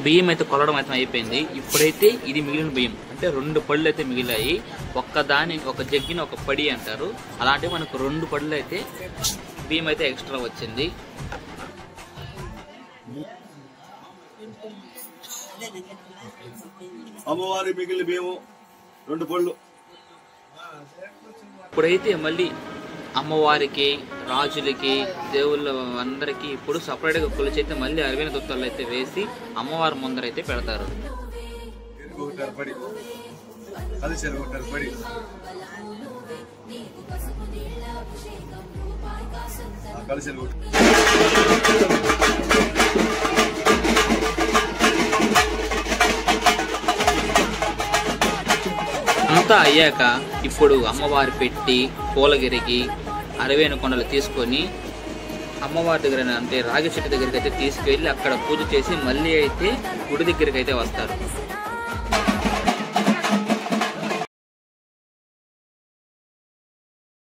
బియ్యం అయితే కొలవడం అయితే అయిపోయింది. ఇప్పుడైతే ఇది మిగిలిన బియ్యం అంటే 2 పళ్ళు అయితే మిగిలాయి. ఒక జగ్గిన ఒక పడి అంటారు. అలాంటి మనకు 2 పళ్ళు అయితే బియ్యం అయితే ఎక్స్ట్రా వచ్చింది. అమ్మవారి మిగిలిన బియ్యము 2 పళ్ళు. ఇప్పుడైతే మళ్ళీ అమ్మవారికి, రాజులకి, దేవుళ్ళ అందరికి ఇప్పుడు సపరేట్గా కొలిచి అయితే మళ్ళీ 60 దుత్తలు అయితే వేసి అమ్మవారి ముందర అయితే పెడతారు. అంతా అయ్యాక ఇప్పుడు అమ్మవారి పెట్టి పూలగిరికి 60 కొండలు తీసుకొని అమ్మవారి దగ్గర అంటే రాగి చెట్టు దగ్గరికి అయితే తీసుకెళ్ళి అక్కడ పూజ చేసి మళ్ళీ అయితే గుడి దగ్గరికి అయితే వస్తారు.